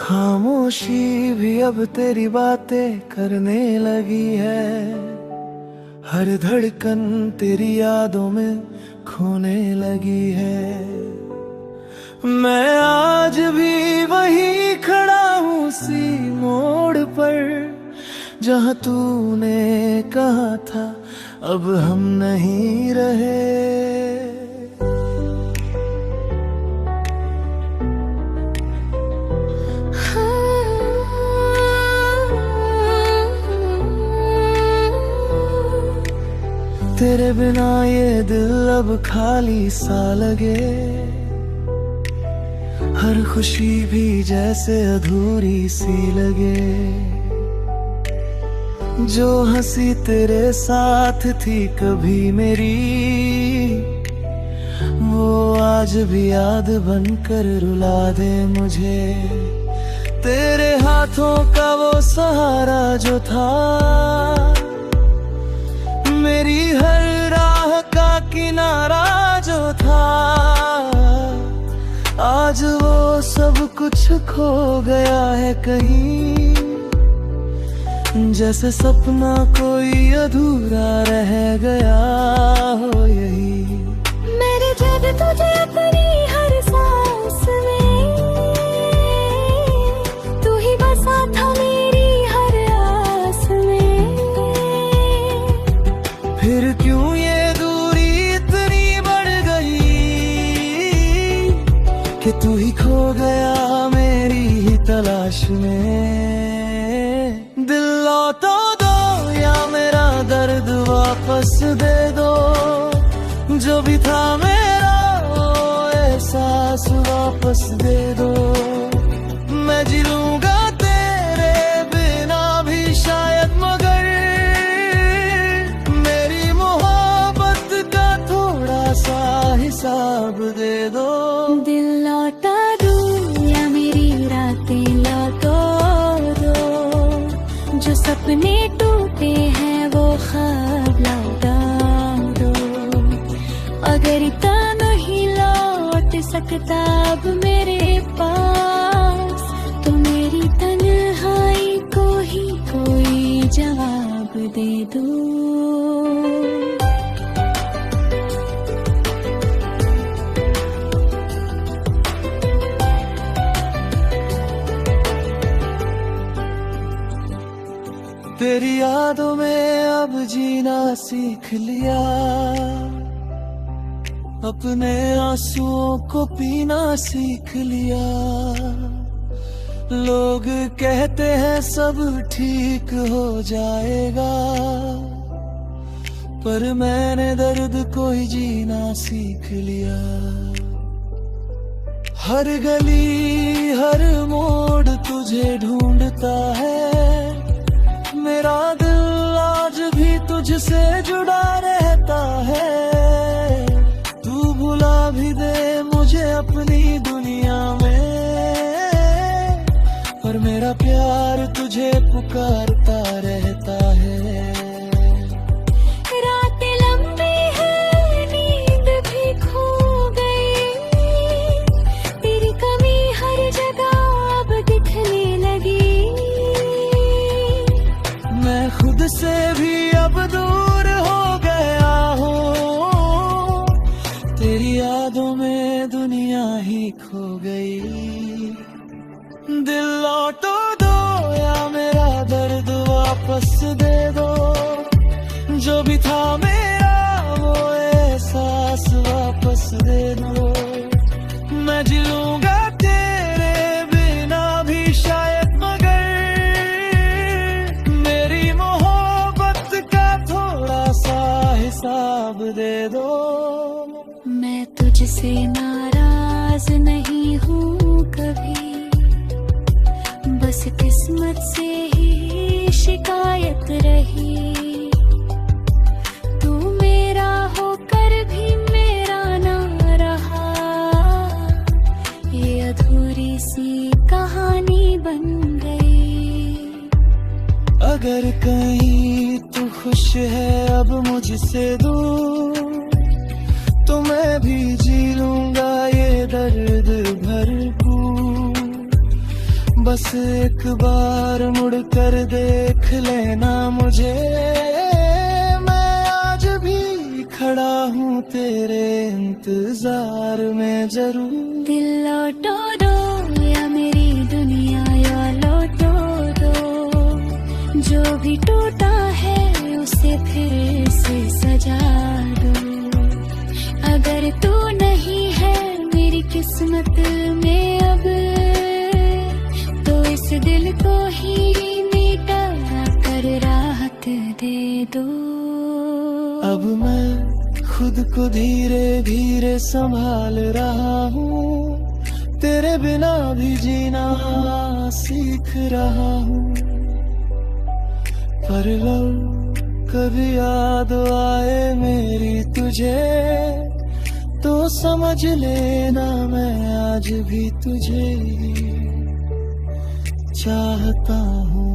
खामोशी भी अब तेरी बातें करने लगी है। हर धड़कन तेरी यादों में खोने लगी है। मैं आज भी वहीं खड़ा हूँ उसी मोड़ पर, जहाँ तूने कहा था अब हम नहीं रहे। तेरे बिना ये दिल अब खाली सा लगे, हर खुशी भी जैसे अधूरी सी लगे। जो हंसी तेरे साथ थी कभी मेरी, वो आज भी याद बनकर रुला दे मुझे। तेरे हाथों का वो सहारा जो था, मेरी हर राह का किनारा जो था, आज वो सब कुछ खो गया है कहीं। जैसे सपना कोई अधूरा रह गया हो यही। मेरे जब तुझे अपनी हर सांस में, तू ही बसा था मेरी हर आस में। फिर क्यों ये दूरी इतनी बढ़ गई, कि तू ही खो गया मेरी ही तलाश में। दिल लौटा दो या मेरा दर्द वापस दे दो, जो भी था मेरा वो एहसास वापस दे दो। मैं जी लूंगा तेरे बिना भी शायद, मगर मेरी मोहब्बत का थोड़ा सा हिसाब दे दो। दिल लौटा दूं या मेरी रातें लौटा दो, जो सपने टूटे हैं वो ख्वाब लौटा दो। अगर इतना नहीं लौट सकता अब मेरे पास, तो मेरी तन्हाई को ही कोई जवाब दे दो। तेरी यादों में अब जीना सीख लिया, अपने आंसुओं को पीना सीख लिया। लोग कहते हैं सब ठीक हो जाएगा, पर मैंने दर्द को ही जीना सीख लिया। हर गली हर मोड़ तुझे ढूंढता है, मेरा दिल आज भी तुझसे जुड़ा रहता है। तू भुला भी दे मुझे अपनी दुनिया में, पर मेरा प्यार तुझे पुकारता रहता है। रातें लंबी है, नींद भी खो गई, तेरी कमी हर जगह अब दिखने लगी। मैं खुद से भी अब दूर हो गया हूँ, तेरी यादों में दुनिया ही खो गई। दिल लौटो दो या मेरा दर्द वापस दे दो, जो भी था मेरा वो एहसास वापस दे दो। मैं जी लूंगा तेरे बिना भी शायद, मगर मेरी मोहब्बत का थोड़ा सा हिसाब दे दो। मैं तुझसे नाराज नहीं हूँ कभी, बस किस्मत से ही शिकायत रही। तू मेरा होकर भी मेरा ना रहा, ये अधूरी सी कहानी बन गई। अगर कहीं तू खुश है अब मुझसे दूर, तो मैं भी जी लूंगा ये दर्द भरपूर। बस एक बार मुड़ कर देख लेना मुझे, मैं आज भी खड़ा हूँ तेरे इंतजार में जरूर। दिल लौटो दो या मेरी दुनिया या लौटो दो, जो भी टूटा है उसे फिर से सजा दो। अगर तू नहीं है मेरी किस्मत में अब, तो इस दिल को ही मिटा कर राहत दे दो। अब मैं खुद को धीरे धीरे संभाल रहा हूँ, तेरे बिना भी जीना सीख रहा हूँ। पर लव कभी याद आए मेरी तुझे, तो समझ लेना मैं आज भी तुझे चाहता हूँ।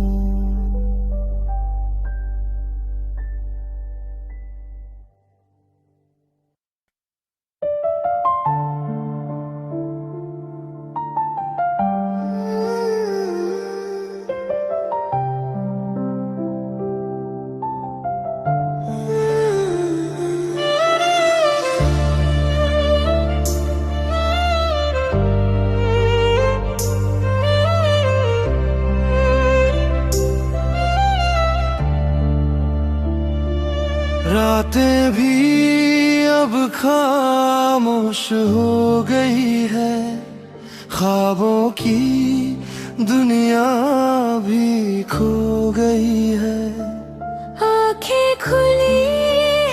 रातें भी अब खामोश हो गई है, ख्वाबों की दुनिया भी खो गई है। आंखें खुली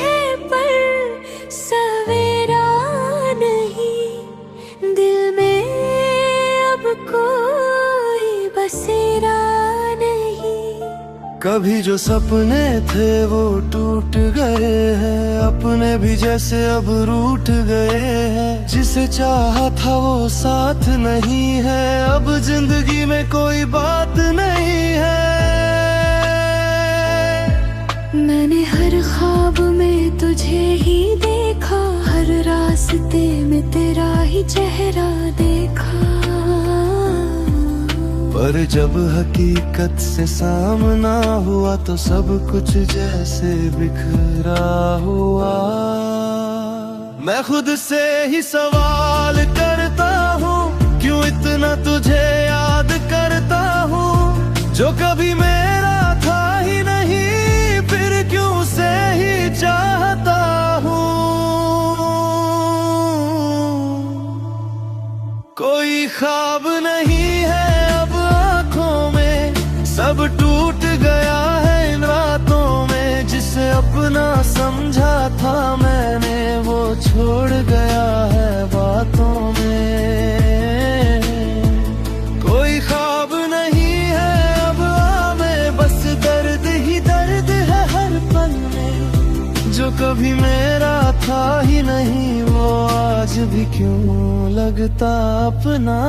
है पर सवेरा नहीं, दिल में अब कोई बसेरा नहीं। कभी जो सपने थे वो टूट गए हैं, अपने भी जैसे अब रूठ गए हैं। जिसे चाहा था वो साथ नहीं है, अब जिंदगी में कोई बात नहीं है। मैंने हर ख्वाब में तुझे ही देखा, हर रास्ते में तेरा ही चेहरा देखा। पर जब हकीकत से सामना हुआ तो सब कुछ जैसे बिखरा हुआ। मैं खुद से ही सवाल करता हूँ, क्यों इतना तुझे याद करता हूँ। जो कभी मेरा था ही नहीं, फिर क्यों से ही चाहता हूँ। कोई ख्वाब नहीं है सब टूट गया है इन रातों में। जिसे अपना समझा था मैंने वो छोड़ गया है बातों में। कोई ख्वाब नहीं है अब हमें, बस दर्द ही दर्द है हर पल में। जो कभी मेरा था ही नहीं वो आज भी क्यों लगता अपना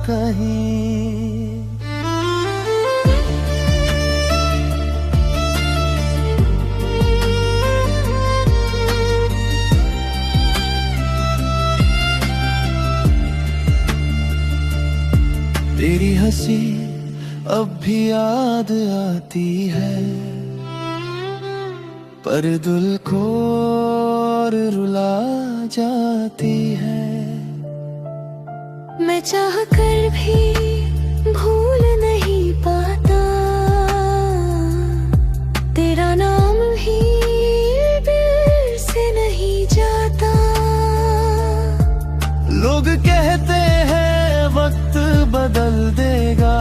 कहीं। तेरी हंसी अब भी याद आती है, पर दिल को और रुला जाती है। मैं चाह कर भी भूल नहीं पाता, तेरा नाम भी दिल से नहीं जाता। लोग कहते हैं वक्त बदल देगा,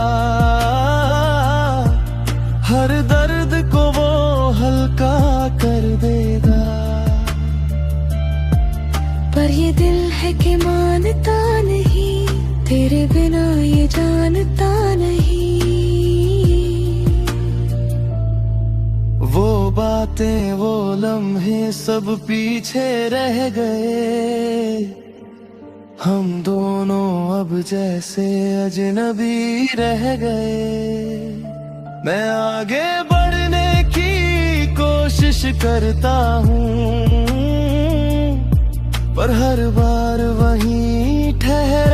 हर दर्द को वो हल्का कर देगा। पर ये दिल है कि मानता नहीं, तेरे बिना ये जानता नहीं। वो बातें वो लम्हे सब पीछे रह गए, हम दोनों अब जैसे अजनबी रह गए। मैं आगे बढ़ने की कोशिश करता हूँ, पर हर बार वहीं ठहर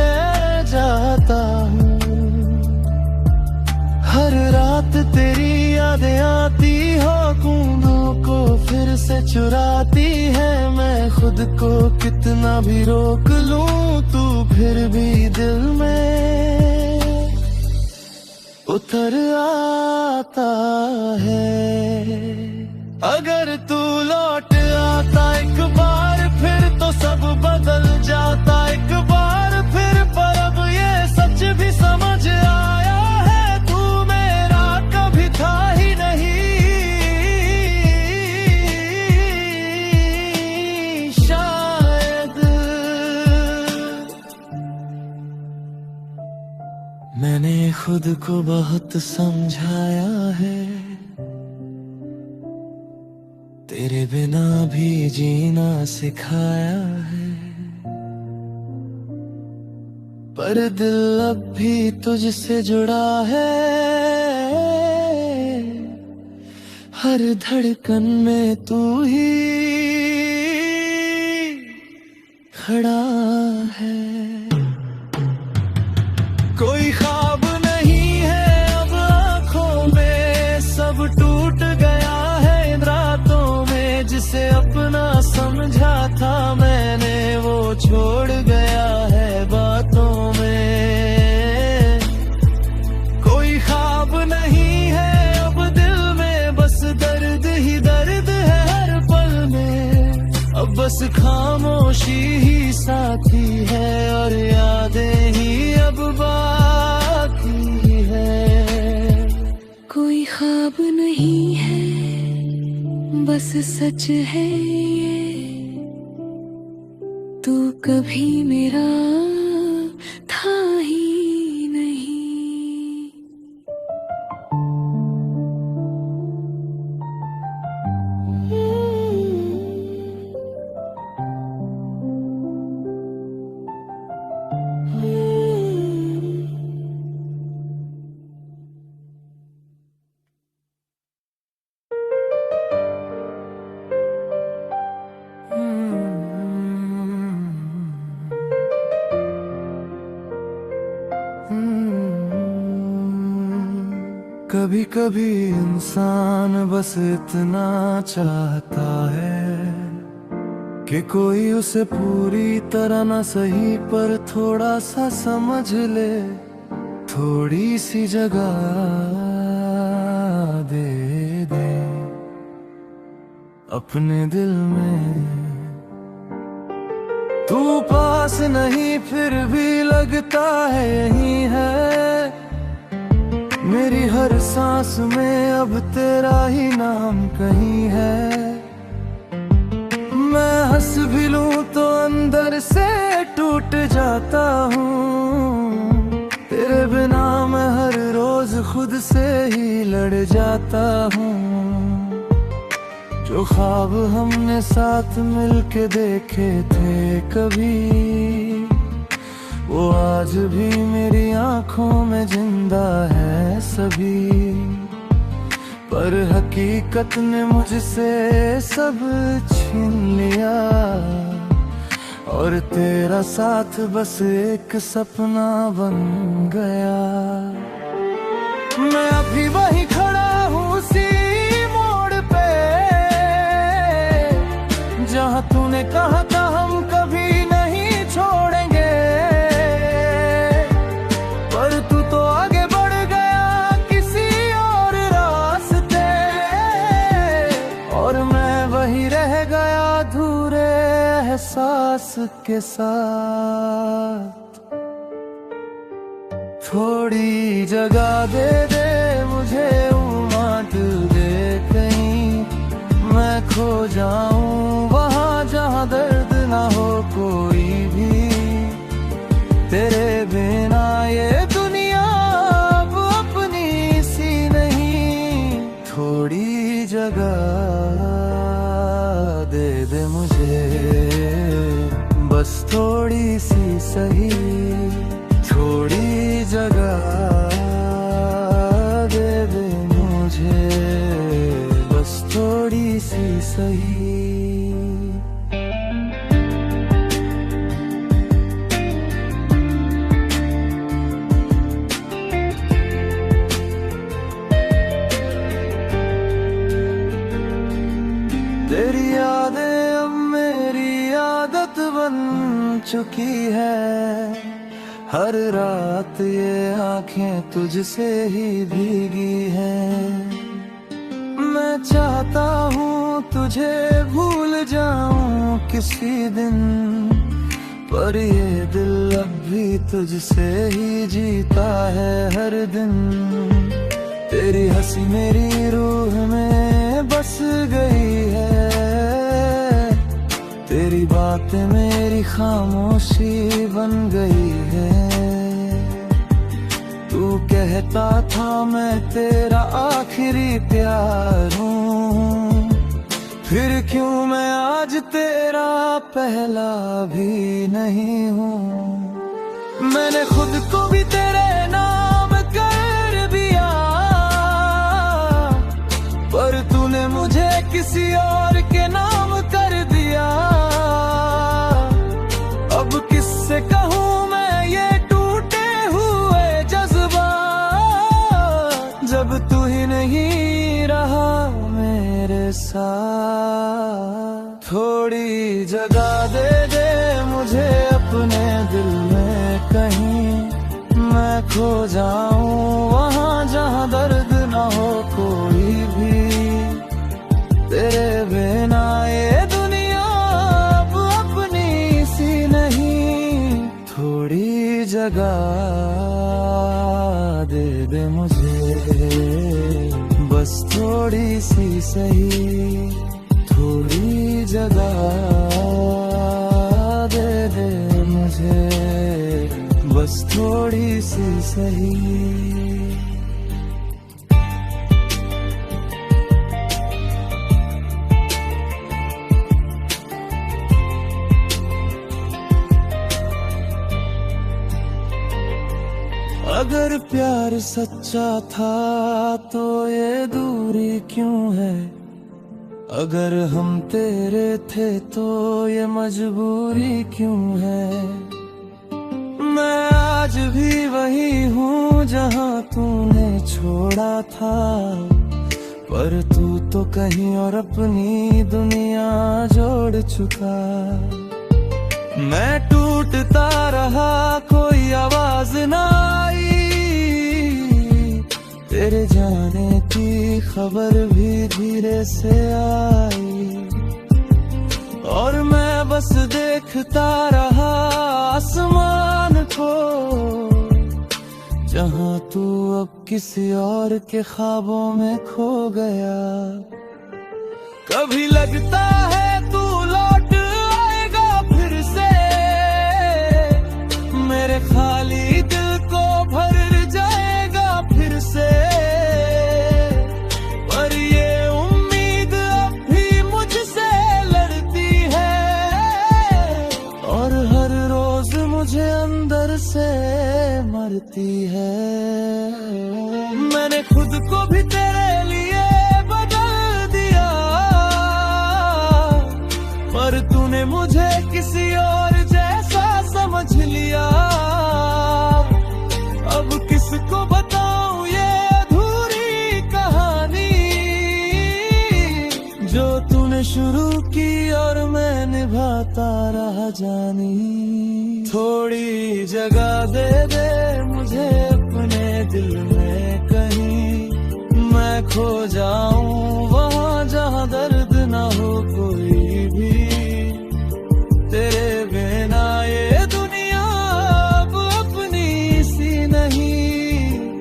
जाता हूँ। से चुराती है। मैं खुद को कितना भी रोक लूं, तू फिर भी दिल में उतर आता है। अगर तू लौट आता एक बार फिर तो सब बदल जाता एक बार फिर। पर अब ये सच भी समझ आया है, तू मेरा कभी था ही नहीं। शायद मैंने खुद को बहुत समझाया है, तेरे बिना भी जीना सिखाया है। पर दिल अब भी तुझसे जुड़ा है, हर धड़कन में तू ही खड़ा है। कोई ख्वाब नहीं है अब आंखों में, सब टूट गया है इन रातों में। जिसे अपना समझा था मैंने वो छोड़ गया है बातों में। कोई ख्वाब नहीं है अब दिल में, बस दर्द ही दर्द है हर पल में। अब बस खामोशी ही साथी है और यादें ही अब बाकी है। कोई ख्वाब नहीं है, बस सच है ये, तू कभी मेरा था ही नहीं। कभी कभी इंसान बस इतना चाहता है कि कोई उसे पूरी तरह न सही पर थोड़ा सा समझ ले, थोड़ी सी जगह दे दे अपने दिल में। तू पास नहीं फिर भी लगता है यही है, मेरी हर सांस में अब तेरा ही नाम कहीं है। मैं हंस भी लूं तो अंदर से टूट जाता हूँ, तेरे बिना मैं हर रोज खुद से ही लड़ जाता हूँ। जो ख्वाब हमने साथ मिलके देखे थे कभी, वो आज भी मेरी आंखों में जिंदा है सभी। पर हकीकत ने मुझसे सब छीन लिया और तेरा साथ बस एक सपना बन गया। मैं अभी वहीं खड़ा हूँ उसी मोड़ पे जहाँ तूने कहा था हम कभी नहीं छोड़ेंगे। पर तू तो आगे बढ़ गया किसी और रास्ते, और मैं वही रह गया अधूरे एहसास के साथ। थोड़ी जगह दे दे मुझे, उमाट दे कहीं मैं खो जाऊं वहां जहां दर्द ना हो कोई भी। तेरे बिना ये दुनिया अब अपनी सी नहीं। थोड़ी जगह दे दे मुझे, बस थोड़ी सी सही। थोड़ी जगह दे दे मुझे, बस थोड़ी सी सही। तेरी चुकी है। हर रात ये आंखें तुझसे ही भीगी है। मैं चाहता हूँ तुझे भूल जाऊं किसी दिन, पर ये दिल अब भी तुझसे ही जीता है हर दिन। तेरी हंसी मेरी रूह में बस गई है, तेरी बातें मेरी खामोशी बन गई है। तू कहता था मैं तेरा आखिरी प्यार हूँ, फिर क्यों मैं आज तेरा पहला भी नहीं हूँ। मैंने खुद को भी तेरे नाम कर दिया, पर तूने मुझे किसी और के नाम कर दिया। अब किससे कहूँ मैं ये टूटे हुए जज्बात, जब तू ही नहीं रहा मेरे साथ। थोड़ी जगह दे दे मुझे अपने दिल में, कहीं मैं खो जाऊं वहां जहां दर्द न हो कोई भी। तेरे बिना ये दुनिया अब अपनी सी नहीं। थोड़ी जगह दे दे मुझे, बस थोड़ी सी सही। थोड़ी जगह दे दे मुझे, बस थोड़ी सी सही। अगर प्यार सच्चा था तो ये दूरी क्यों है। अगर हम तेरे थे तो ये मजबूरी क्यों है। मैं आज भी वही हूँ जहाँ तूने छोड़ा था, पर तू तो कहीं और अपनी दुनिया जोड़ चुका। मैं टूटता रहा कोई आवाज ना आई, तेरे जाने की खबर भी धीरे से आई। और मैं बस देखता रहा आसमान को, जहाँ तू अब किसी और के ख्वाबों में खो गया। कभी लगता है तू लौट आएगा फिर से, मेरे खाली दिल को भर जाएगा फिर से। पर ये उम्मीद अब भी मुझसे लड़ती है, और हर रोज मुझे अंदर से मरती है। मैंने खुद को भी तेरे लिए बदल दिया, पर तूने मुझे किसी और जैसा समझ लिया। अब किसको बताऊं ये अधूरी कहानी, जो तूने शुरू की और मैं निभाता रहा जानी। थोड़ी जगह दे दे मुझे अपने दिल में, कहीं मैं खो जाऊं वहां जहां दर्द ना हो कोई भी। तेरे बिना ये दुनिया अब अपनी सी नहीं।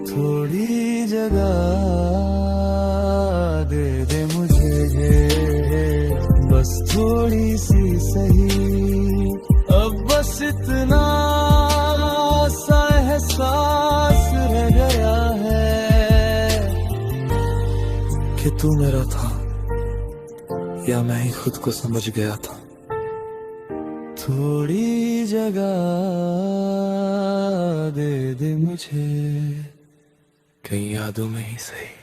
थोड़ी जगह दे दे मुझे, बस थोड़ी सी सही। अब बस इतना सा एहसास रह गया है कि तू मेरा था या मैं ही खुद को समझ गया था। थोड़ी जगह दे दे मुझे, कहीं यादों में ही सही।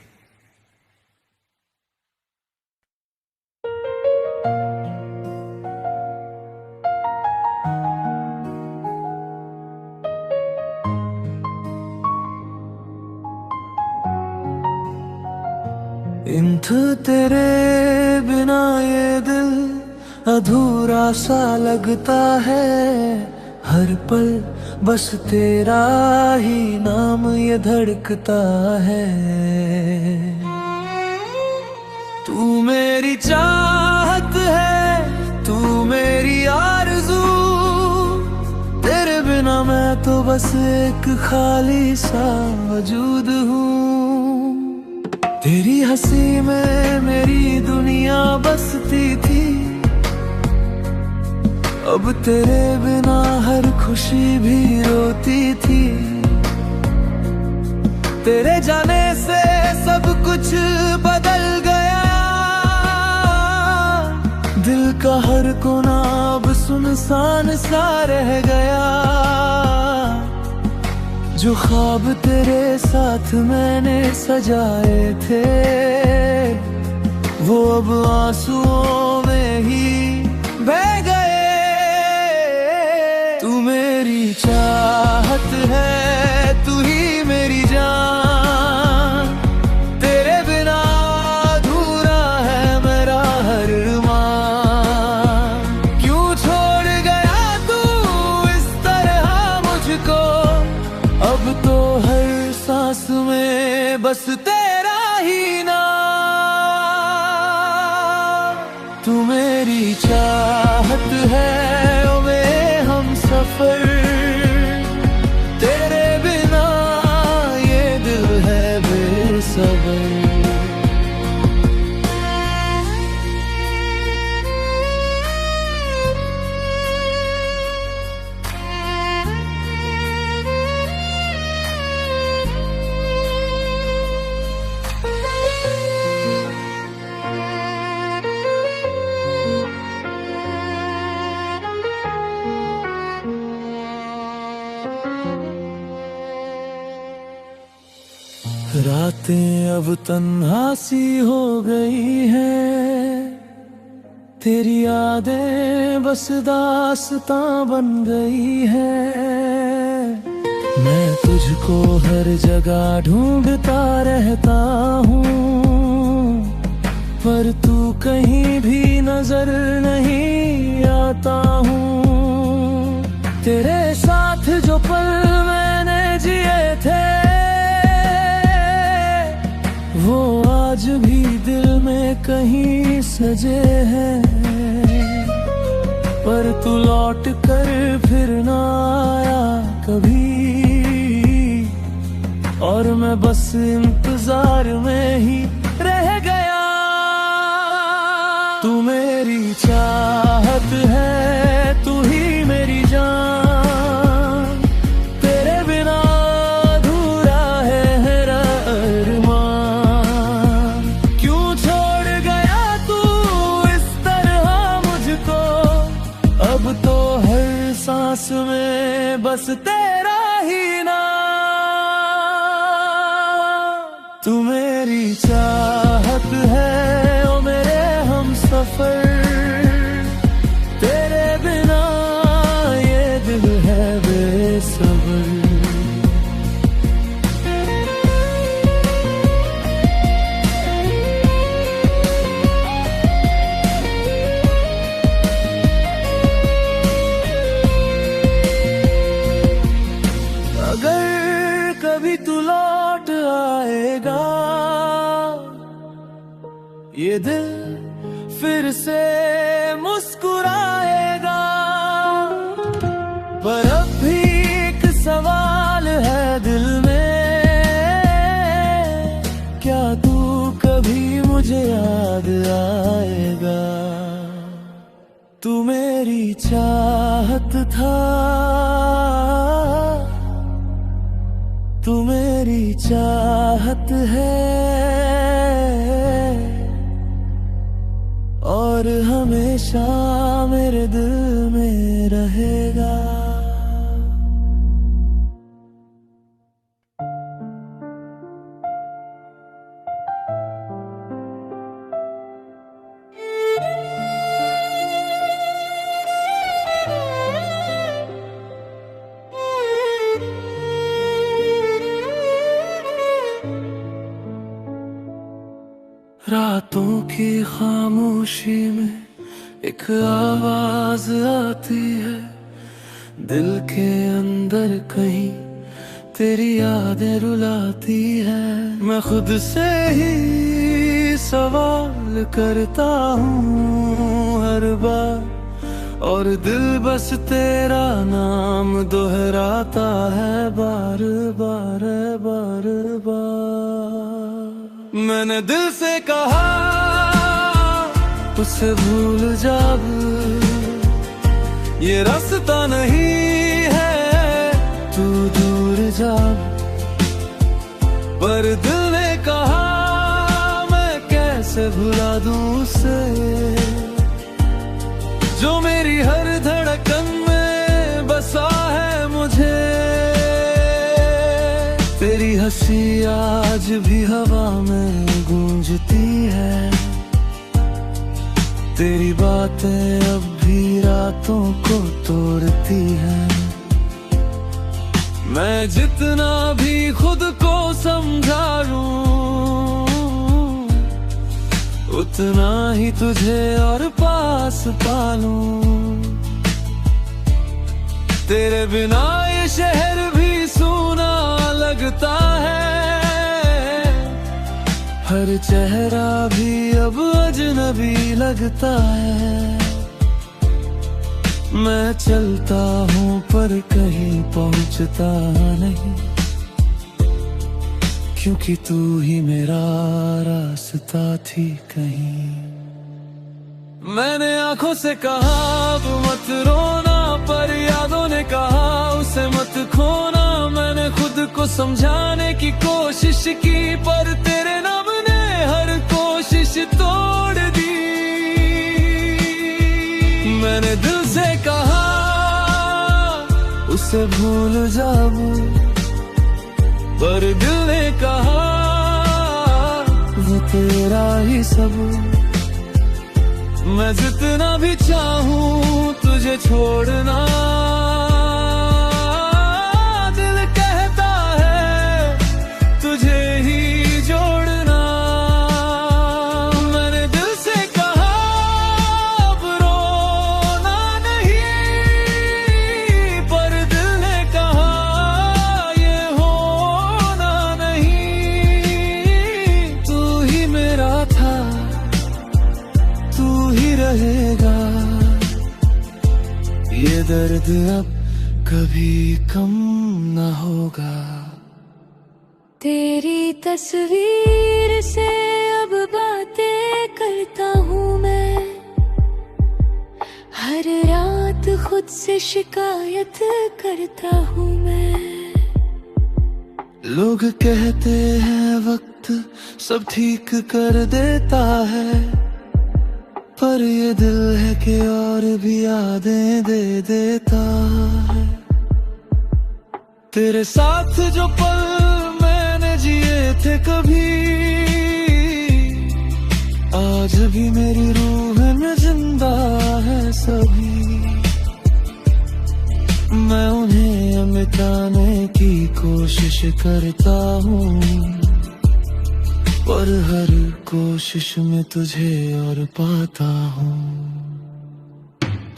इंथ तेरे बिना ये दिल अधूरा सा लगता है। हर पल बस तेरा ही नाम ये धड़कता है। तू मेरी चाहत है, तू मेरी आरज़ू, तेरे बिना मैं तो बस एक खाली सा वजूद हूँ। तेरी हंसी में मेरी दुनिया बसती थी, अब तेरे बिना हर खुशी भी रोती थी। तेरे जाने से सब कुछ बदल गया, दिल का हर कोना अब सुनसान सा रह गया। जो ख्वाब तेरे साथ मैंने सजाए थे, वो अब आंसुओं में ही बह गए। तू मेरी चाहत है, तू ही मेरी जान, तेरे बिना अधूरा है मेरा हर अरमान। क्यों छोड़ गया तू इस तरह मुझको, अब तो हर सांस में बस तेरा ही नाम। तू मेरी चाहत है, ओ मेरे हम सफर, तेरे बिना ये दिल है बेसब्र। रातें अब तन्हा सी हो गई हैं, तेरी यादें बस दास्तां बन गई हैं। मैं तुझको हर जगह ढूंढता रहता हूँ, पर तू कहीं भी नजर नहीं आता हूँ। तेरे साथ जो पल मैंने जिए थे, वो आज भी दिल में कहीं सजे हैं। पर तू लौट कर फिर ना आया कभी, और मैं बस इंतजार में ही रह गया। तू मेरी चाहत है, तू ही मेरी जान, तेरे बिना अधूरा है मेरा अरमान। क्यों छोड़ गया तू इस तरह मुझको, अब तो हर सांस में बस तेरा ही नाम। तू मेरी चाहत है, ओ मेरे हम सफर, तेरे बिना ये दिल है बेसब्र। अगर कभी तू लौट आएगा, ये दिल फिर से मुस्कुराएगा। पर अब भी एक सवाल है दिल में, क्या तू कभी मुझे याद आएगा। तू मेरी चाहत था, तू मेरी चाहत है, और हमेशा मेरे दिल में रहेगा। रातों की खामोशी में एक आवाज आती है, दिल के अंदर कहीं तेरी यादें रुलाती है। मैं खुद से ही सवाल करता हूँ हर बार, और दिल बस तेरा नाम दोहराता है बार बार बार बार। मैंने दिल से कहा उसे भूल जा, ये रास्ता नहीं है तू दूर जा। पर दिल ने कहा मैं कैसे भुला दूं उसे, जो मेरी हर धड़कन में बसा है मुझे। तेरी हंसी आज भी हवा में गूंजती है, तेरी बातें अब भी रातों को तोड़ती हैं। मैं जितना भी खुद को समझा लूं, उतना ही तुझे और पास पालूं। तेरे बिना ये शहर भी सूना लगता है, हर चेहरा भी अब अजनबी लगता है। मैं चलता हूँ पर कहीं पहुँचता नहीं, क्योंकि तू ही मेरा रास्ता थी कहीं। मैंने आंखों से कहा अब मत रोना, पर यादों ने कहा उसे मत खोना। मैंने खुद को समझाने की कोशिश की, पर तेरे नाम ने हर कोशिश तोड़ दी। मैंने दिल से कहा उसे भूल जाऊं, पर दिल ने कहा वो तेरा ही सब। मैं जितना भी चाहूं तुझे छोड़ना, दिल कहता है तुझे ही जोड़ना। मैंने दिल से कहा अब रोना नहीं, पर दिल ने कहा ये होना नहीं। तू ही मेरा था, तू ही रहेगा, ये दर्द अब कभी कम न होगा। तेरी तस्वीर से अब बातें करता हूँ मैं, हर रात खुद से शिकायत करता हूँ मैं। लोग कहते हैं वक्त सब ठीक कर देता है, पर ये दिल है कि और भी यादें दे देता है। तेरे साथ जो पल मैंने जिए थे कभी, आज भी मेरी रूह में जिंदा है सभी। मैं उन्हें मिटाने की कोशिश करता हूँ, पर हर कोशिश में तुझे और पाता हूँ।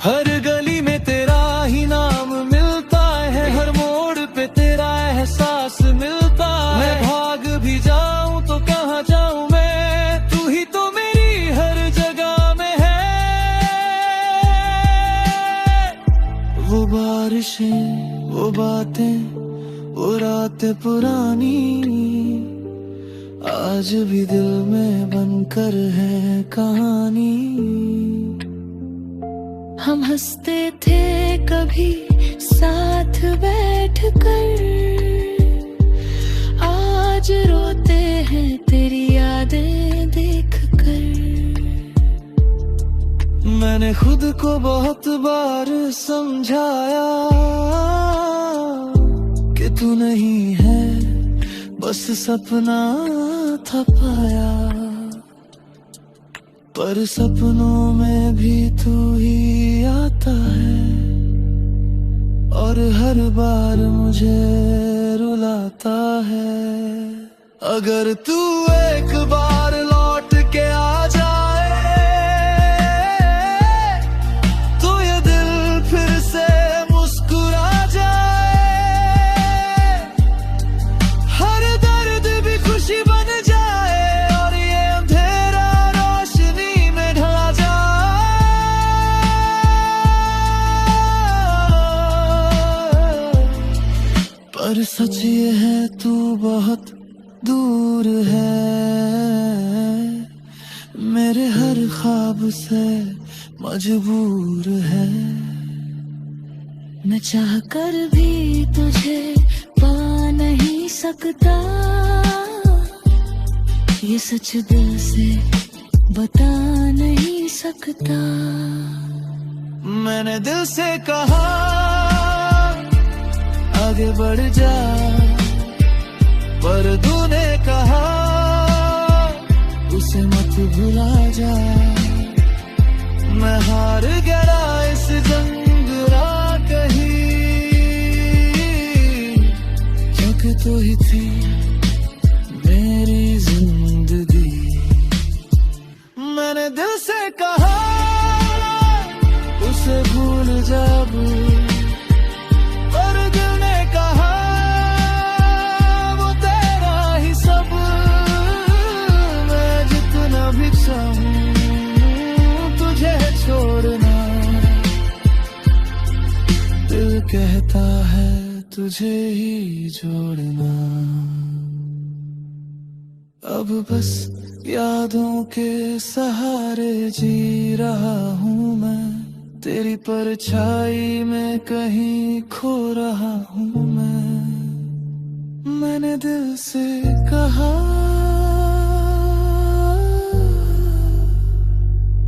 हर गली में तेरा ही नाम मिलता है, हर मोड़ पे तेरा एहसास मिलता है। मैं भाग भी जाऊं तो कहाँ जाऊं मैं, तू ही तो मेरी हर जगह में है। वो बारिशें, वो बातें, वो रातें पुरानी, आज भी दिल में बनकर है कहानी। हम हंसते थे कभी साथ बैठकर, आज रोते हैं तेरी यादें देखकर। मैंने खुद को बहुत बार समझाया कि तू नहीं है, बस सपना था पाया। पर सपनों में भी तू ही आता है, और हर बार मुझे रुलाता है। अगर तू एक बार लौट के आ जाए, तो ये दिल फिर से मुस्कुरा सच ये है तू बहुत दूर है, मेरे हर ख्वाब से मजबूर है। मैं चाह कर भी तुझे पा नहीं सकता, ये सच दिल से बता नहीं सकता। मैंने दिल से कहा आगे बढ़ जा, पर तूने कहा उसे मत भुला जा। मैं हार गया इस जंग कहीं, क्योंकि तू ही थी मेरी जिंदगी। मैंने दिल से कहा उसे भूल जा, पर दिल ने कहा वो तेरा ही सब। मैं जितना भी चाहूं तुझे छोड़ना, दिल कहता है तुझे ही जोड़ना। अब बस यादों के सहारे जी रहा हूँ मैं, तेरी परछाई में कहीं खो रहा हूँ मैं। मैंने दिल से कहा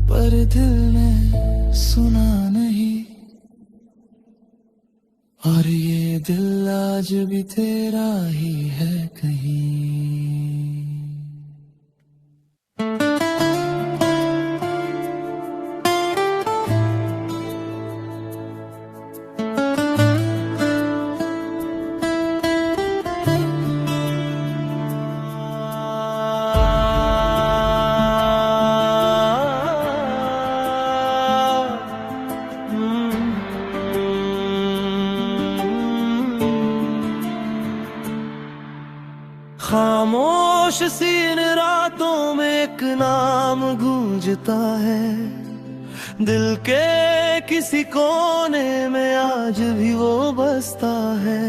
पर दिल ने सुना नहीं, और ये दिल आज भी तेरा ही है कहीं। खामोश सी इन रातों में एक नाम गूंजता है, दिल के किसी कोने में आज भी वो बसता है।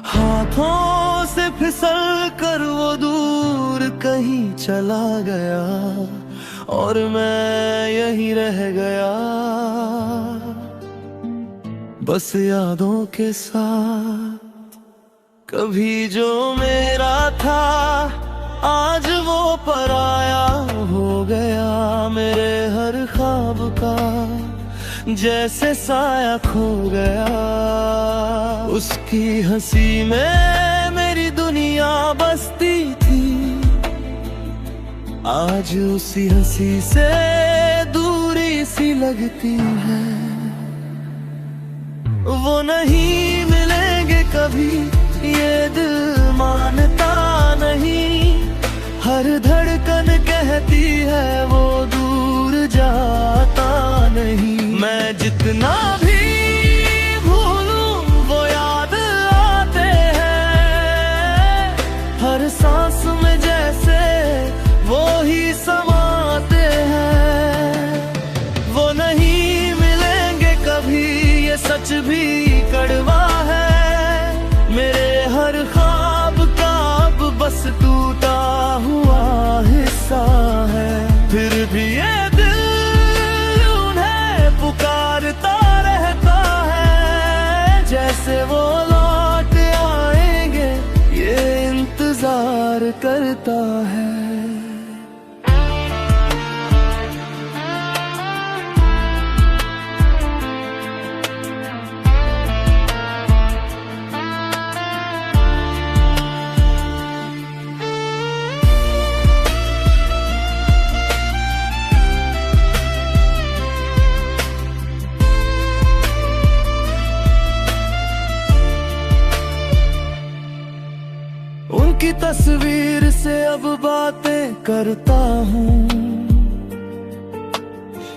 हाथों से फिसल कर वो दूर कहीं चला गया, और मैं यहीं रह गया बस यादों के साथ। कभी जो मेरा था आज वो पराया हो गया, मेरे हर ख्वाब का जैसे साया खो गया। उसकी हंसी में मेरी दुनिया बसती थी, आज उसी हंसी से दूरी सी लगती है। वो नहीं मिलेंगे कभी ये दिल मानता नहीं, हर धड़कन कहती है वो दूर जाता नहीं। मैं जितना भी भूलूं वो याद आते हैं, हर सांस में जैसे वो ही समाते हैं। वो नहीं मिलेंगे कभी ये सच भी कड़वा है, मेरे हर ख्वाब का अब बस टूटा हुआ हिस्सा है। फिर भी ये दिल उन्हें पुकारता रहता है, जैसे वो लौट आएंगे ये इंतजार करता है। उनकी तस्वीर से अब बातें करता हूँ,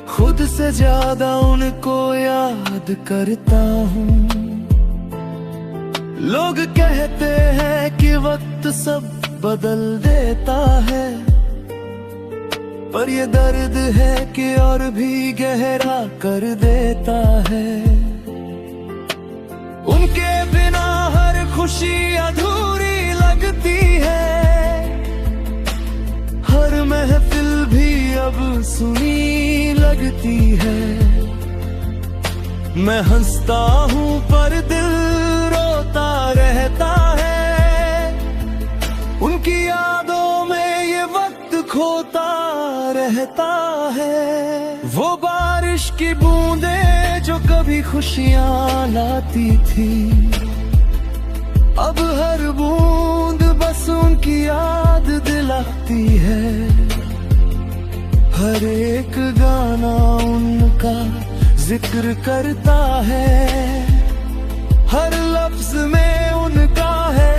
खुद से ज्यादा उनको याद करता हूँ। लोग कहते हैं कि वक्त सब बदल देता है, पर ये दर्द है कि और भी गहरा कर देता है। उनके बिना हर खुशी अधूरी लगती है, हर महफिल भी अब सुनी लगती है। मैं हंसता हूँ पर दिल रोता रहता है, उनकी यादों में ये वक्त खोता रहता है। वो बारिश की बूंदें जो कभी खुशियाँ लाती थी, अब हर बूंद बस उनकी याद दिलाती है। हर एक गाना उनका जिक्र करता है, हर लफ्ज में उनका है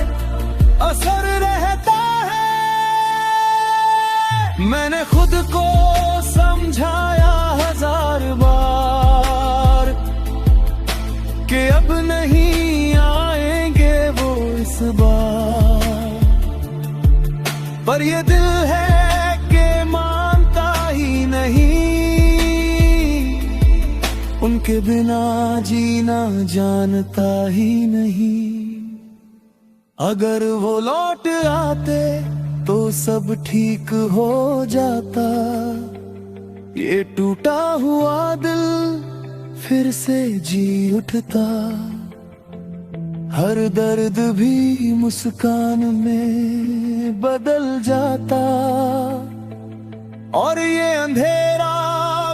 असर रहता है। मैंने खुद को समझाया 1000 बार कि अब नहीं आएंगे वो इस बार, पर ये दिल है कि मानता ही नहीं, उनके बिना जीना जानता ही नहीं। अगर वो लौट आते तो सब ठीक हो जाता, ये टूटा हुआ दिल फिर से जी उठता। हर दर्द भी मुस्कान में बदल जाता, और ये अंधेरा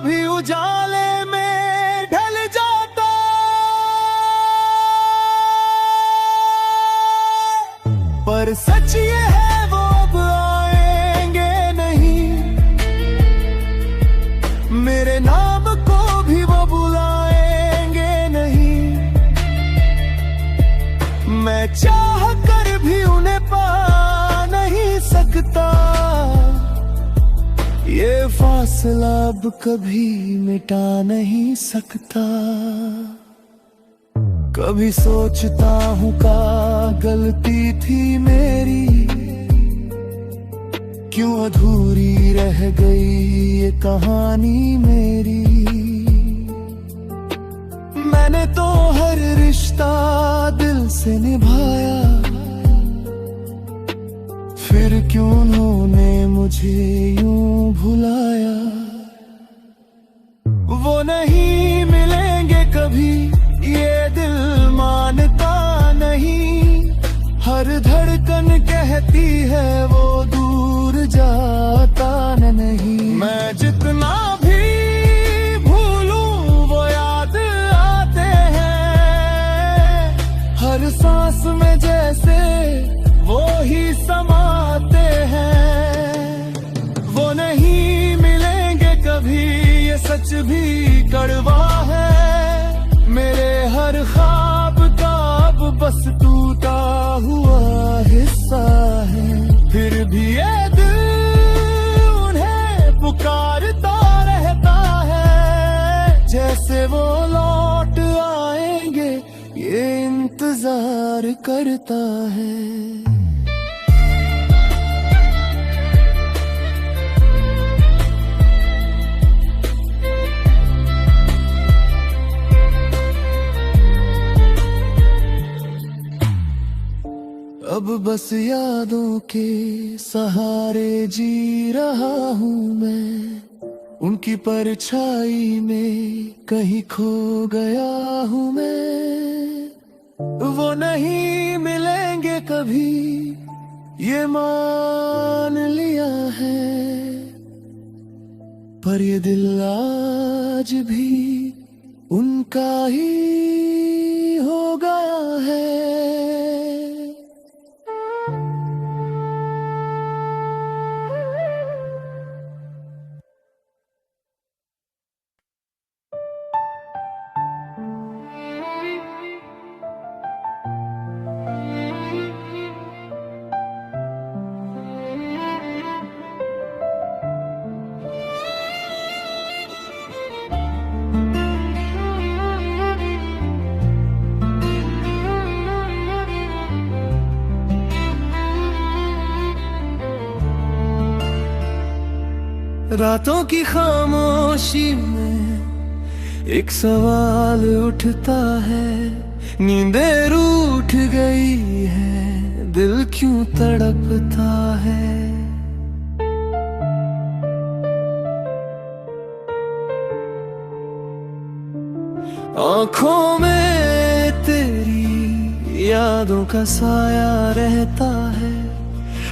भी उजाले में ढल जाता। पर सच ये है वो अब आएंगे नहीं, मेरे नाम को भी वो बुलाएंगे नहीं। मैं चाह कर भी उन्हें पा नहीं सकता, ये फासला अब कभी मिटा नहीं सकता। कभी सोचता हूँ का गलती थी मेरी, क्यों अधूरी रह गई ये कहानी मेरी। मैंने तो हर रिश्ता दिल से निभाया, फिर क्यों उन्होंने मुझे यूं भुलाया। वो नहीं मिलेंगे कभी ये दिल मानता नहीं, हर धड़कन कहती है वो दूर जाता नहीं। मैं जितना भी भूलूं वो याद आते हैं, हर सांस में जैसे वो ही समाते हैं। वो नहीं मिलेंगे कभी ये सच भी कड़वा है, मेरे हर ख्वाब का अब बस टूटा हुआ हिस्सा है। फिर भी ये दिल उन्हें पुकारता रहता है, जैसे वो लौट आएंगे ये इंतजार करता है। अब बस यादों के सहारे जी रहा हूँ मैं, उनकी परछाई में कहीं खो गया हूँ मैं। वो नहीं मिलेंगे कभी ये मान लिया है, पर ये दिल आज भी उनका ही हो गया है। रातों की खामोशी में एक सवाल उठता है, नींदें रूठ गई है, दिल क्यों तड़पता है। आँखों में तेरी यादों का साया रहता है,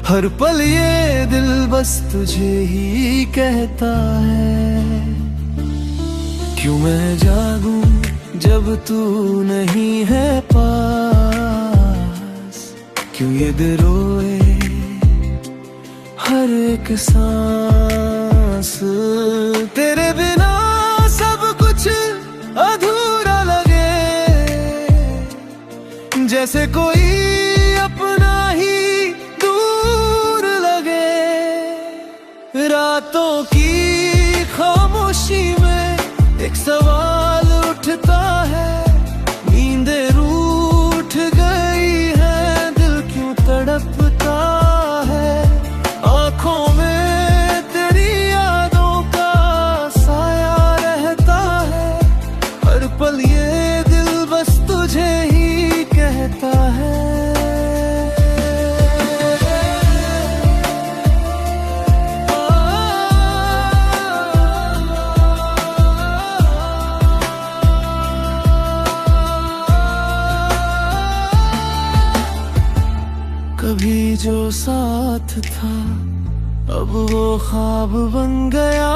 हर पल ये दिल बस तुझे ही कहता है। क्यों मैं जागूं जब तू नहीं है पास, क्यों ये दिल रोए हर एक सांस। तेरे बिना सब कुछ अधूरा लगे, जैसे कोई अपना ही दूर लगे। रातों की खामोशी में एक सवाल उठता है, नींदें रूठ गई है, दिल क्यों तड़पता है। आँखों में तेरी यादों का साया रहता है, हर पल ये दिल बस तुझे ही कहता है। कभी जो साथ था अब वो ख्वाब बन गया,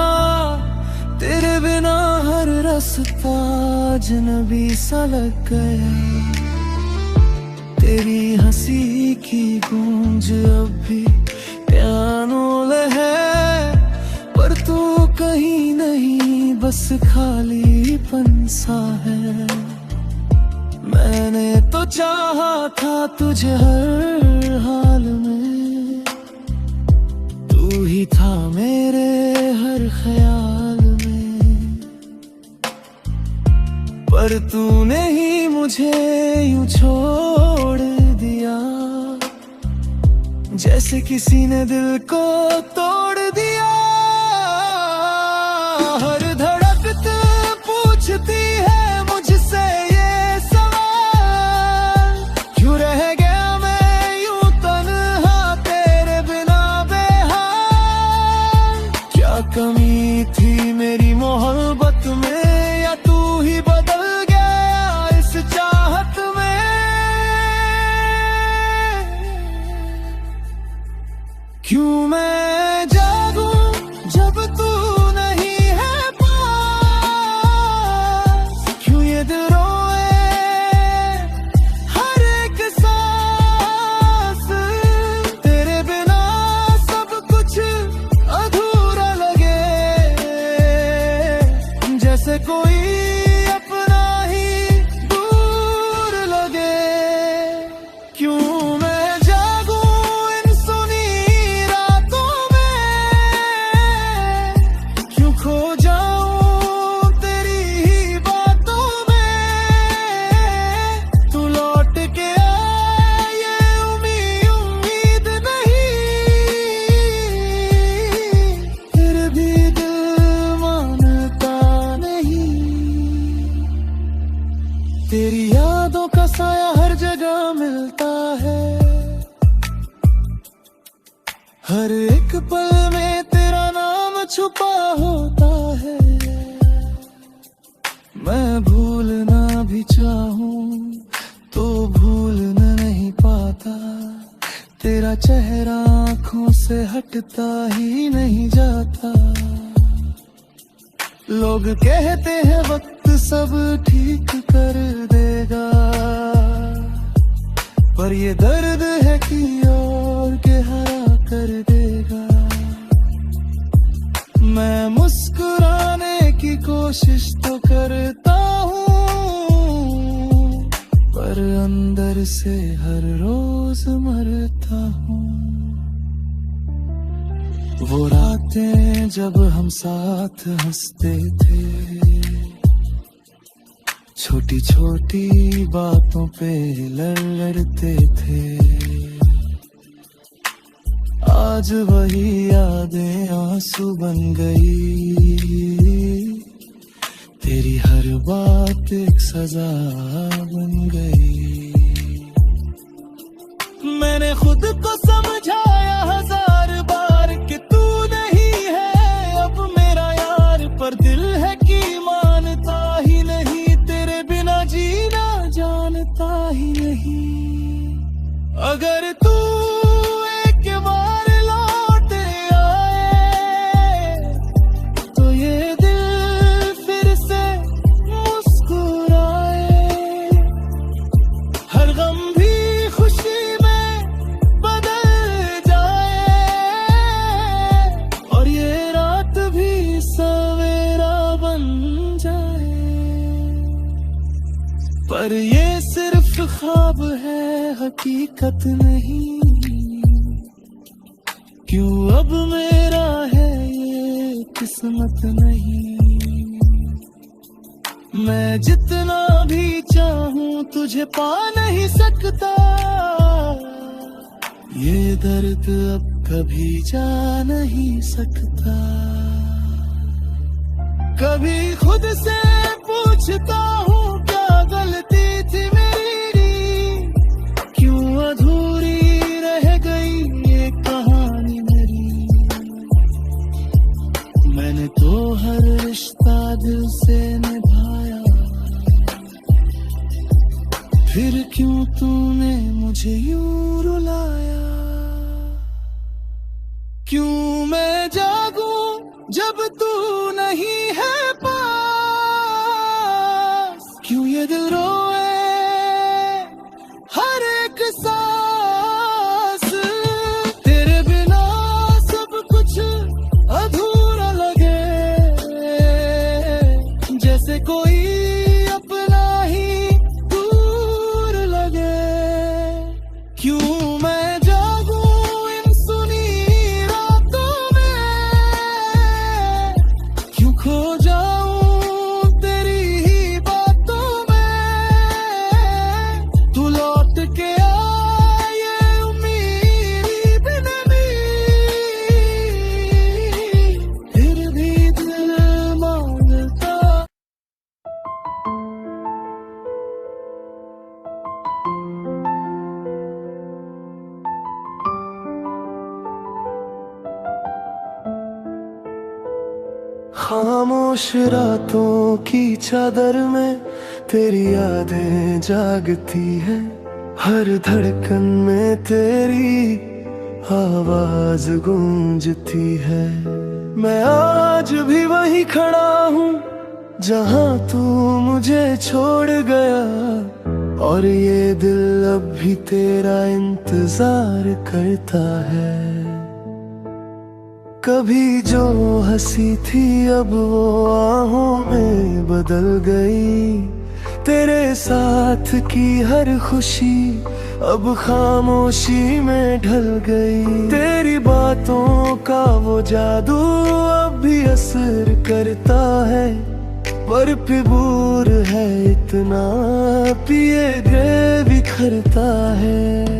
तेरे बिना हर रास्ता अजनबी सा लग गया। तेरी हंसी की गूंज अब भी पियानो है, पर तू कहीं नहीं, बस खालीपन सा है। मैंने तो चाहा था तुझे हर हाल में, तू ही था मेरे हर ख्याल में, पर तूने ही मुझे यूं छोड़ दिया, जैसे किसी ने दिल को तोड़ दिया। हर धड़कन पूछती है मुझसे ये सवाल, क्यों रह गया मैं यूं तन्हा तेरे बिना बेहाल। क्या कमी थी मेरी मोहब्बत में, या तू ही बदल गया इस चाहत में। क्यों मैं जागूं जब तू नहीं है पास, क्यों ये दिल रोए हर एक सांस। तेरे बिना सब कुछ अधूरा लगे, जैसे कोई अपना ही दूर लगे। क्यों मैं जागूं इन सुनी रातों में, क्यों खो जाऊं तेरी ही बातों में। तू लौट के आ ये उम्मीद नहीं, फिर भी दिल मानता नहीं। तेरी यादों का साया हर जगह मिलता है, हर एक पल में तेरा नाम छुपा होता है। मैं भूलना भी चाहूं तो भूलना नहीं पाता, तेरा चेहरा आंखों से हटता ही नहीं जाता। लोग कहते हैं वक्त सब ठीक कर देगा, पर ये दर्द है कि और गहरा कर देगा। मैं मुस्कुराने की कोशिश तो करता हूँ, पर अंदर से हर रोज मरता हूँ। वो रातें जब हम साथ हंसते थे, छोटी छोटी बातों पे लड़ते थे। आज वही यादें आंसू बन गई, तेरी हर बात एक सजा बन गई। मैंने खुद को समझाया 1000 बार कि तू नहीं है अब मेरा यार, पर दिल है कि मानता ही नहीं, तेरे बिना जीना जानता ही नहीं। अगर तू एक बार लौट आए तो ये दिल फिर से मुस्कुराए, हर गम भी खुशी में बदल जाए और ये रात भी सवेरा बन जाए। पर ये सिर्फ ख्वाब है, हकीकत नहीं। क्यों अब मेरा है ये किस्मत नहीं। मैं जितना भी चाहूं तुझे पा नहीं सकता, ये दर्द अब कभी जा नहीं सकता। कभी खुद से पूछता हूँ क्या गलती थी मेरी, क्यों अधूरी रह गई ये कहानी मेरी। मैंने तो हर रिश्ता दिल से निभाया, फिर क्यों तूने मुझे यूं रुलाया। क्यों मैं जागूं जब तू नहीं है पास, क्यों ये दिल रोए हर एक सांस। तेरे बिना सब कुछ अधूरा लगे, जैसे कोई अपना ही दूर लगे। क्यों मैं जागूं इन सुनी रातों में, क्यों खो जाऊं तेरी ही बातों में। तू लौट के आ ये उम्मीद भी नहीं, फिर भी दिल मांगता। खामोश रातों की चादर में तेरी यादें जागती है, हर धड़कन में तेरी आवाज गूंजती है। मैं आज भी वहीं खड़ा हूँ जहाँ तू मुझे छोड़ गया, और ये दिल अब भी तेरा इंतजार करता है। कभी जो हंसी थी अब वो आहों में बदल गई, तेरे साथ की हर खुशी अब खामोशी में ढल गई। तेरी बातों का वो जादू अब भी असर करता है, पर फिबूर है इतना पिए गए बिखरता है।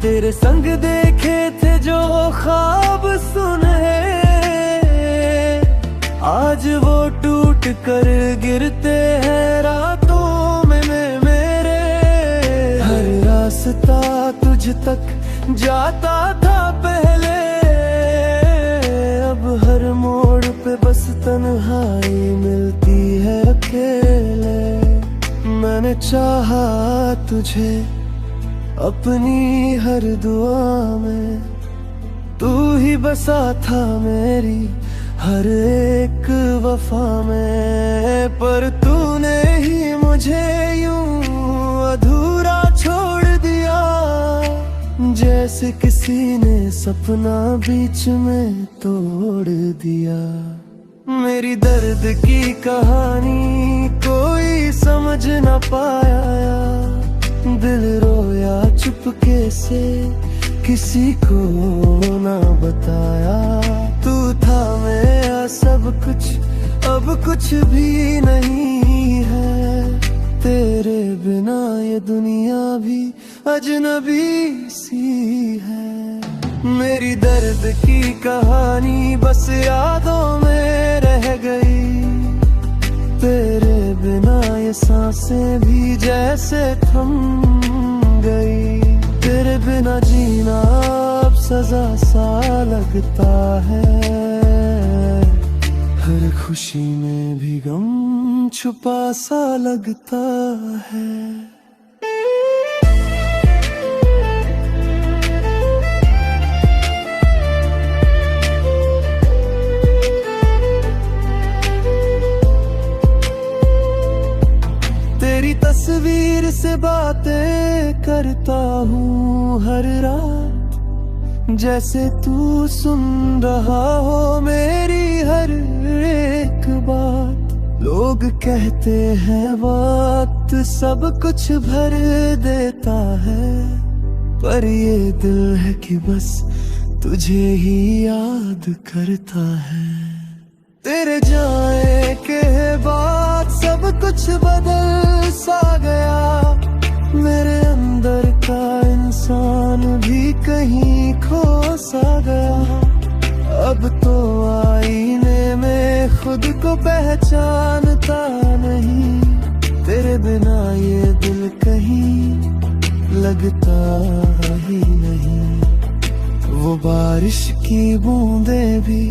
तेरे संग देखे थे जो ख्वाब सुने, आज वो टूट कर गिरते हैं रातों में मेरे। हर रास्ता तुझ तक जाता था पहले, अब हर मोड़ पे बस तन्हाई मिलती है अकेले। मैंने चाहा तुझे अपनी हर दुआ में, तू ही बसा था मेरी हर एक वफा में। पर तूने ही मुझे यूं अधूरा छोड़ दिया, जैसे किसी ने सपना बीच में तोड़ दिया। मेरी दर्द की कहानी कोई समझ न पाया, दिल रोया चुपके से किसी को ना बताया। तू था मेरा सब कुछ, अब कुछ भी नहीं है। तेरे बिना ये दुनिया भी अजनबी सी है। मेरी दर्द की कहानी बस यादों में रह गई, तेरे बिना ये सांसें भी जैसे थम गई। तेरे बिना जीना अब सजा सा लगता है, हर खुशी में भी गम छुपा सा लगता है। तेरी तस्वीर से बातें करता हूँ हर रात, जैसे तू सुन रहा हो मेरी हर एक बात। लोग कहते हैं वक्त सब कुछ भर देता है, पर ये दिल है कि बस तुझे ही याद करता है। तेरे जाए के बाद सब कुछ बदल सा गया, मेरे अंदर का इंसान भी कहीं खो सा गया। अब तो आईने में खुद को पहचानता नहीं, तेरे बिना ये दिल कहीं लगता ही नहीं। वो बारिश की बूंदें भी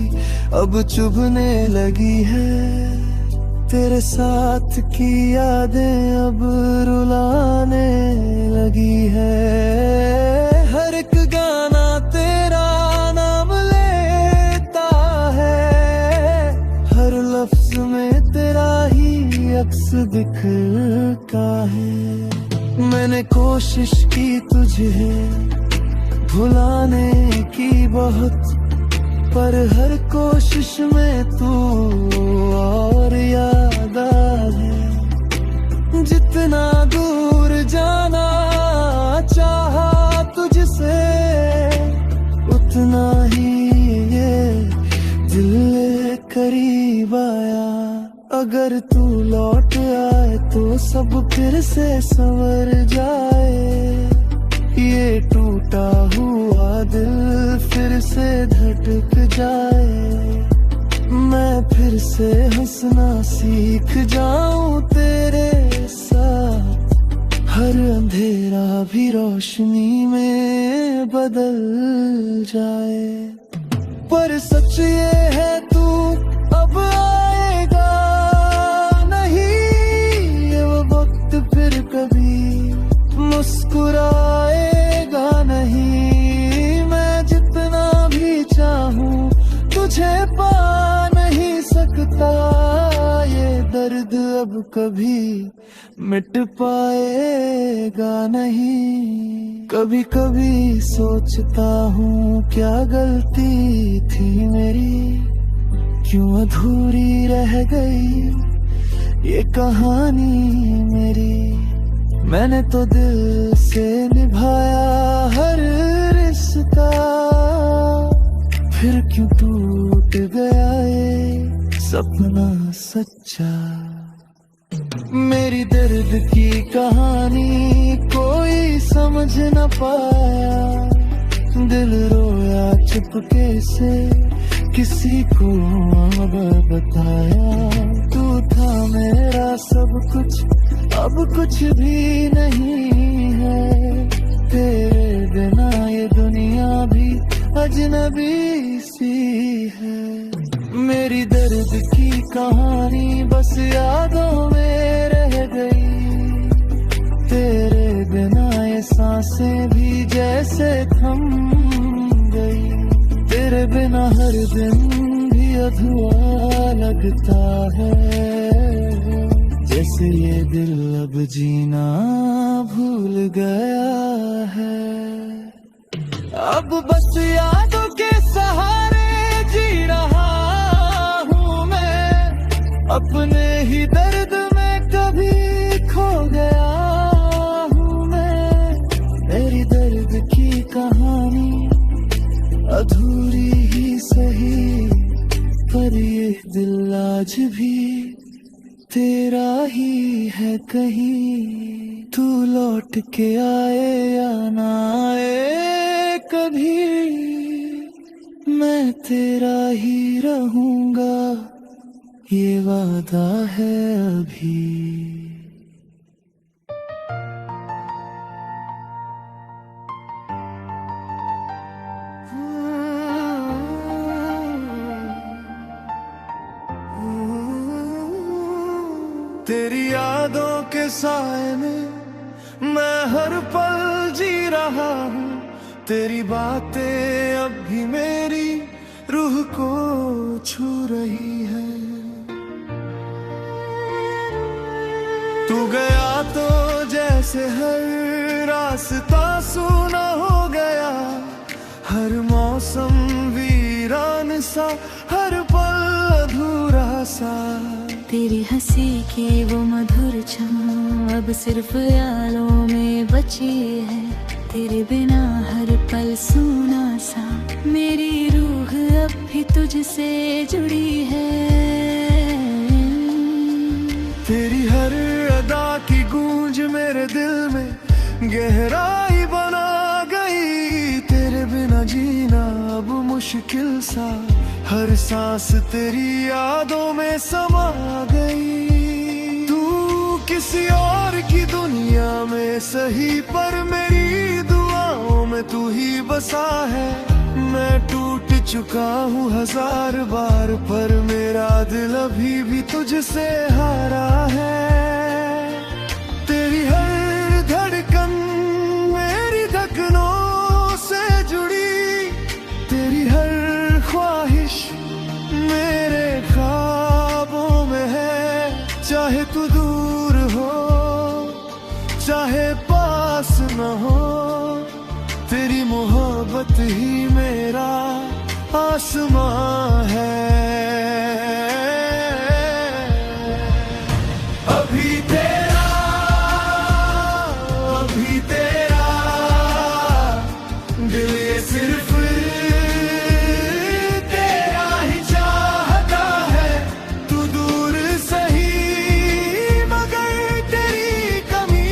अब चुभने लगी है, तेरे साथ की यादें अब रुलाने लगी है। हर एक गाना तेरा नाम लेता है, हर लफ्ज में तेरा ही अक्स दिखता है। मैंने कोशिश की तुझे भुलाने की बहुत, पर हर कोशिश में तू और याद है। जितना दूर जाना चाहा तुझसे, उतना ही ये दिल करीब आया। अगर तू लौट आए तो सब फिर से संवर जाए, ये टूटा हुआ दिल फिर से धड़क जाए। मैं फिर से हंसना सीख जाऊं तेरे साथ, हर अंधेरा भी रोशनी में बदल जाए। पर सच ये है तू अब आएगा नहीं, ये वो वक्त फिर कभी मुस्कुराएगा नहीं। मैं जितना भी चाहूं तुझे पा नहीं सकता, ये दर्द अब कभी मिट पाएगा नहीं। कभी कभी सोचता हूँ क्या गलती थी मेरी, क्यों अधूरी रह गई ये कहानी मेरी। मैंने तो दिल से निभाया हर रिश्ता, फिर क्यों टूट गया ये सपना सच्चा। मेरी दर्द की कहानी कोई समझ न पाया, दिल रोया चुपके से किसी को अब बताया। तू था मेरा सब कुछ, अब कुछ भी नहीं है, तेरे बिना ये दुनिया भी अजनबी सी है। मेरी दर्द की कहानी बस यादों में रह गई, तेरे बिना ये सांसें भी जैसे थम गई। तेरे बिना हर दिन भी अधूरा लगता है, जैसे ये दिल अब जीना भूल गया है। अब बस यादों के सहारे जी रहा हूँ मैं, अपने ही दर्द में कभी खो गया हूँ मैं। मेरी दर्द की कहानी अधूरी ही सही, पर ये दिल आज भी तेरा ही है कहीं, तू लौट के आए या ना आए कभी, मैं तेरा ही रहूंगा, ये वादा है अभी। तेरी यादों के साए में मैं हर पल जी रहा हूँ, तेरी बातें अब भी मेरी रूह को छू रही है। तू गया तो जैसे हर रास्ता सूना हो गया, हर मौसम वीरान सा, हर पल अधूरा सा। तेरी हंसी की वो मधुर छाँव अब सिर्फ यादों में बची है, तेरे बिना हर पल सूना सा, मेरी रूह अब भी तुझसे जुड़ी है। तेरी हर अदा की गूंज मेरे दिल में गहराई बना गई, तेरे बिना जीना अब मुश्किल सा, हर सांस तेरी यादों में समा गई। तू किसी और की दुनिया में सही, पर मेरी दुआओं में तू ही बसा है। मैं टूट चुका हूँ हजार बार, पर मेरा दिल अभी भी तुझसे हारा है। तेरी हर धड़कन मेरी धड़कनों से जुड़ी, तेरी हर ख्वाहिश मेरे ख्वाबों में है। चाहे तू दूर हो चाहे पास न हो, तेरी मोहब्बत ही मेरा आसमां है। अभी तेरा दिल ये सिर्फ तेरा ही चाहता है। तू दूर सही मगर तेरी कमी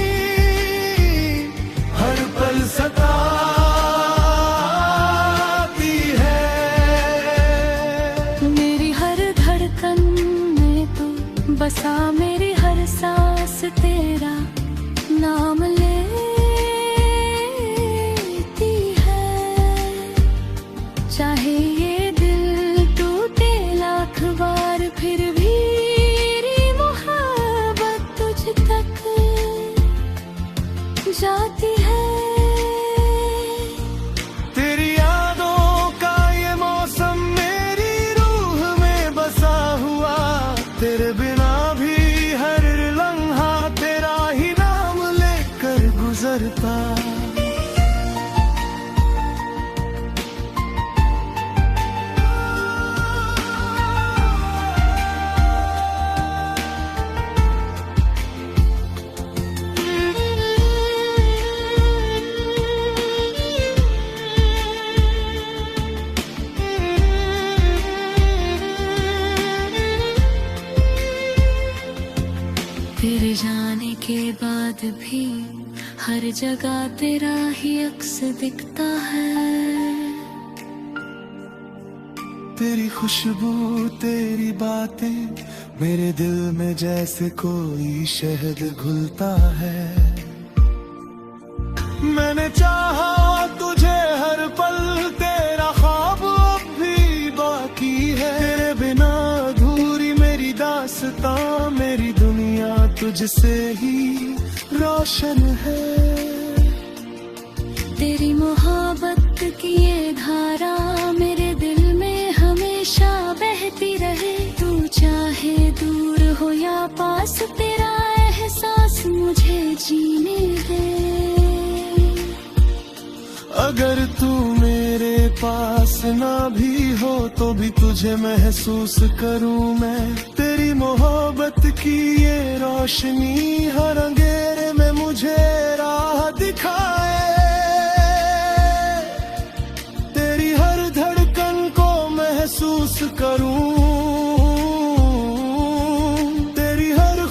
हर पल सताती है। मेरी हर धड़कन में तू बसा, मेरी हर सांस तेरा नाम लेती है। चाहे ये दिल टूटे लाख बार, फिर भी मेरी मोहब्बत तुझ तक जाती है। तेरी यादों का ये मौसम मेरी रूह में बसा हुआ, तेरे बिना भी हर लम्हा तेरा ही नाम लेकर गुजरता। तेरे जाने के बाद भी हर जगह तेरा ही अक्स दिखता है। तेरी खुशबू तेरी बातें मेरे दिल में जैसे कोई शहद घुलता है। मैंने चाहा तुझे हर पल, तेरा ख्वाब अब भी बाकी है। तेरे बिना अधूरी मेरी दास्तां, मेरी दुनिया तुझसे ही रोशन है। तेरी मोहब्बत की ये धारा मेरे दिल में हमेशा बहती रहे। तू चाहे दूर हो या पास, तेरा एहसास मुझे जीने दे। अगर तू मेरे पास ना भी हो तो भी तुझे महसूस करूं मैं। तेरी मोहब्बत की ये रोशनी हर अंधेरे में मुझे राह दिखाए। तेरी हर धड़कन को महसूस करूं, तेरी हर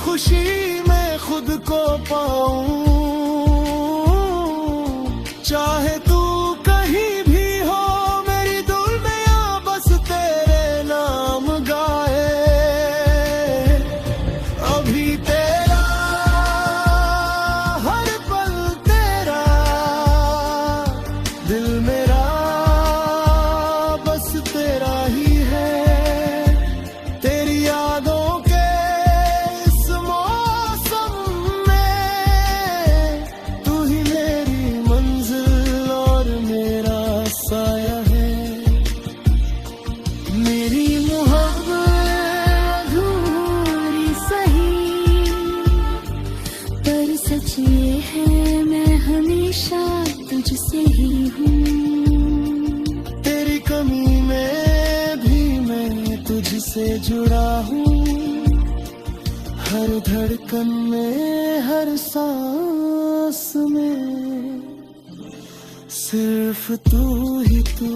से जुड़ा हूँ, हर धड़कन में, हर सांस में सिर्फ तू ही तू।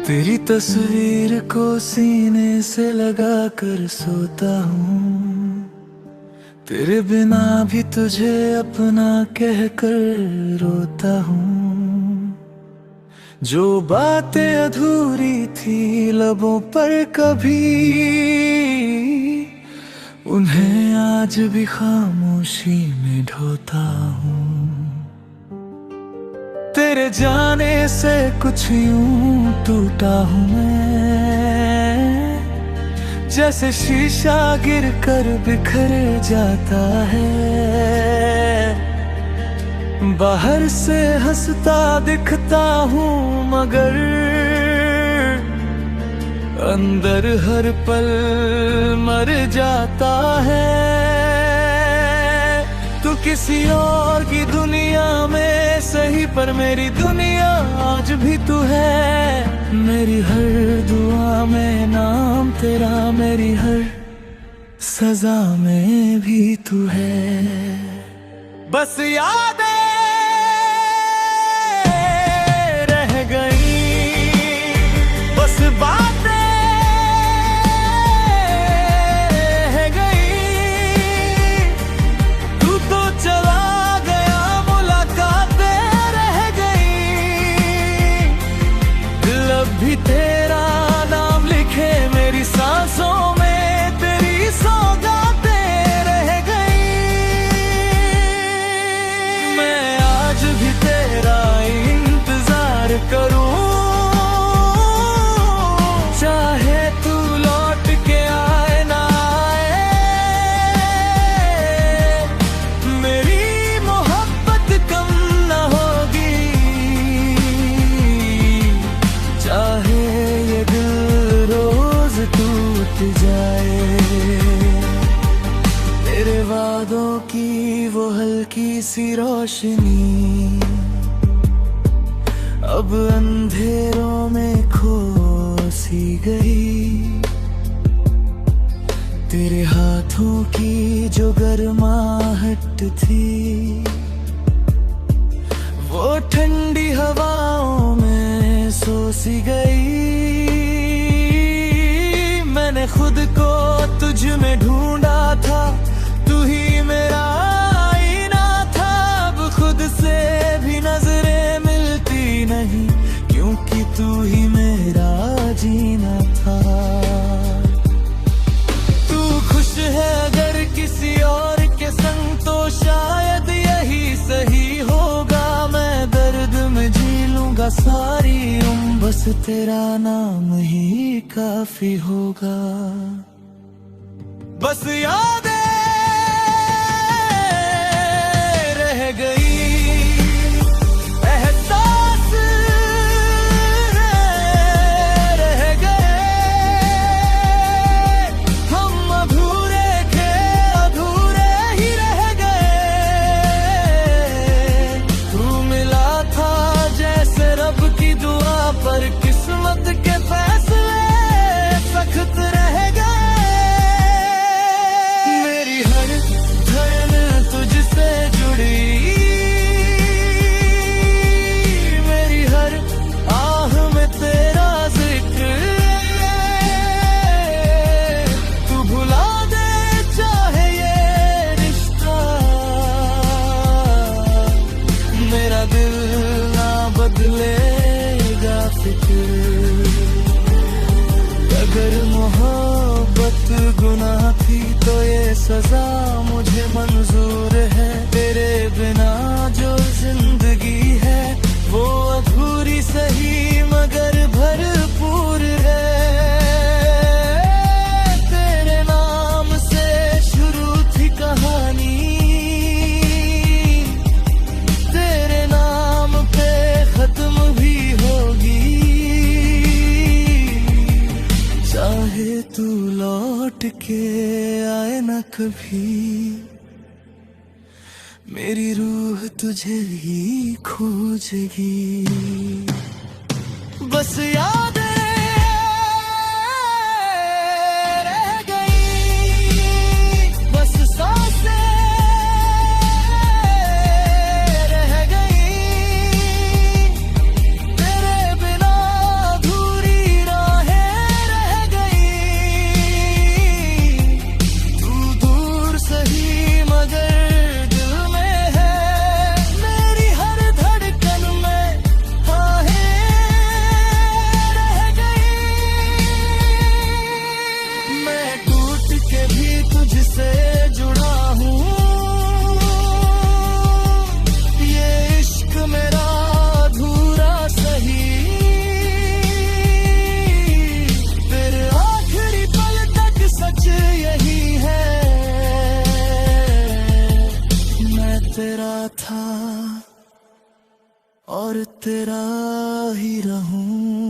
तेरी तस्वीर को सीने से लगा कर सोता हूँ, तेरे बिना भी तुझे अपना कह कर रोता हूँ। जो बातें अधूरी थी लबों पर कभी, उन्हें आज भी खामोशी में ढोता हूँ। तेरे जाने से कुछ यूं टूटा हूँ मैं, जैसे शीशा गिर कर बिखर जाता है। बाहर से हंसता दिखता हूँ मगर अंदर हर पल मर जाता है। तू किसी और की दुनिया में सही, पर मेरी दुनिया आज भी तू है। मेरी हर दुआ में नाम तेरा, मेरी हर सजा में भी तू है। बस यादें रह गई, बस बातें रह गई। तू तो चला गया, मुलाकातें रह गई। दिल अब भी तेरा नाम लिखे मेरी सांसों में, तेरी सौगातें रह गई। मैं आज भी तेरा इंतजार करूं, चाहे तू लौट के आए ना आए। मेरी मोहब्बत कम ना होगी, चाहे ये दिल रोज टूट जाए। तेरे वादों की वो हल्की सी रोशनी अब अंधेरों में खो सी गई। तेरे हाथों की जो गर्माहट थी, वो ठंडी हवाओं में सो सी गई। मैंने खुद को तुझ में ढूंढा था, तू ही मेरा आईना था। अब खुद से भी नजरें मिलती नहीं, क्योंकि तू ही मेरा जीना था। तू खुश है अगर किसी और के संग, तो शायद यही सही होगा। मैं दर्द में जी लूंगा सारी उम्र, बस तेरा नाम ही काफी होगा। बस यादें रह गई, एहसास रह गए। हम अधूरे थे, अधूरे ही रह गए। तू मिला था जैसे रब की दुआ, पर किस्मत के फैसले सख्त रह गए। मेरी हर धड़कन तुझसे जुड़ी, मेरी हर आह में तेरा जिक्र। तू भुला दे चाहे ये रिश्ता, मेरा दिल ना बदलेगा फिक्र। अगर मोहब्बत गुनाह थी तो ये सजा मुझे मंजूर है। तेरे बिना जो जिंदगी है वो अधूरी सही मगर भरपूर है। लौट के आए ना कभी, मेरी रूह तुझे ही खोजेगी। बस याद रह गई, बस सांसें रह गई, तेरे बिना अधूरी राहें रह गई। तू दूर सही मगर दिल में है, मेरी हर धड़कन में आहें रह गई। मैं टूट के भी तुझसे जुड़ा हूँ, ये इश्क मेरा अधूरा सही, फिर आखिरी पल तक सच यही है। मैं तेरा था और तेरा ही रहूं।